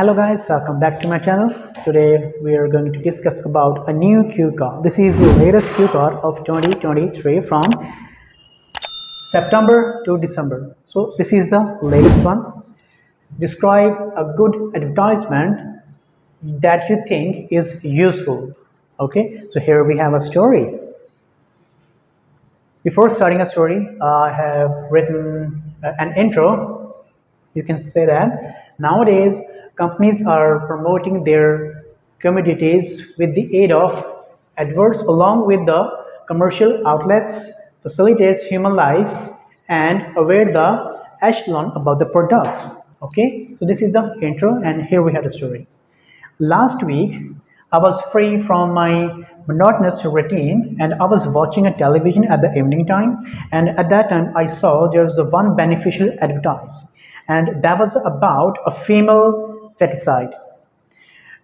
Hello guys, welcome back to my channel. Today we are going to discuss about a new cue card. This is the latest cue card of 2023 from September to December. So this is the latest one. Describe a good advertisement that you think is useful. Okay, so here we have a story. Before starting a story, I have written an intro. You can say that nowadays companies are promoting their commodities with the aid of adverts along with the commercial outlets, facilitates human life and aware the echelon about the products. Okay, so this is the intro and here we have the story. Last week, I was free from my monotonous routine and I was watching a television at the evening time, and at that time I saw there was one beneficial advertise, and that was about a female feticide,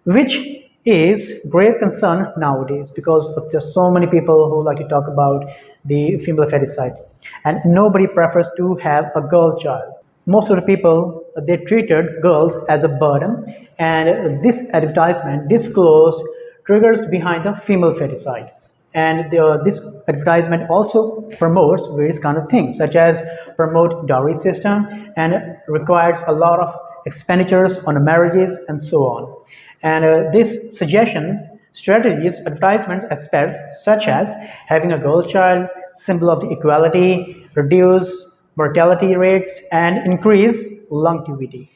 which is great concern nowadays because there's so many people who like to talk about the female feticide and nobody prefers to have a girl child. Most of the people, they treated girls as a burden, and this advertisement disclosed triggers behind the female feticide. And this advertisement also promotes various kind of things such as promote dowry system and requires a lot of expenditures on marriages and so on. And this suggestion strategies advertisement aspects such as having a girl child, symbol of the equality, reduce mortality rates and increase longevity.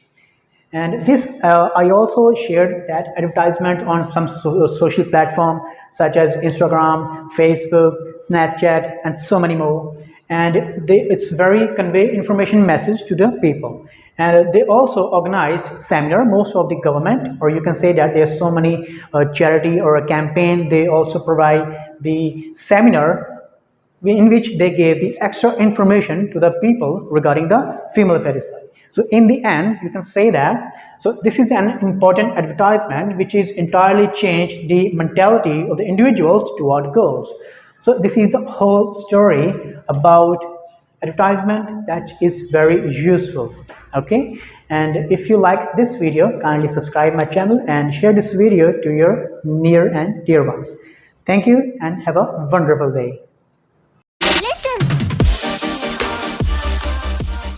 And this I also shared that advertisement on some social platform such as Instagram, Facebook, Snapchat and so many more, and it's very convey information message to the people. And they also organized seminar, most of the government, or you can say that there's so many charity or a campaign, they also provide the seminar in which they gave the extra information to the people regarding the female feticide. So in the end, you can say that, so this is an important advertisement which is entirely changed the mentality of the individuals toward girls. So this is the whole story about advertisement that is very useful. Okay, and if you like this video, kindly subscribe my channel and share this video to your near and dear ones. Thank you and have a wonderful day.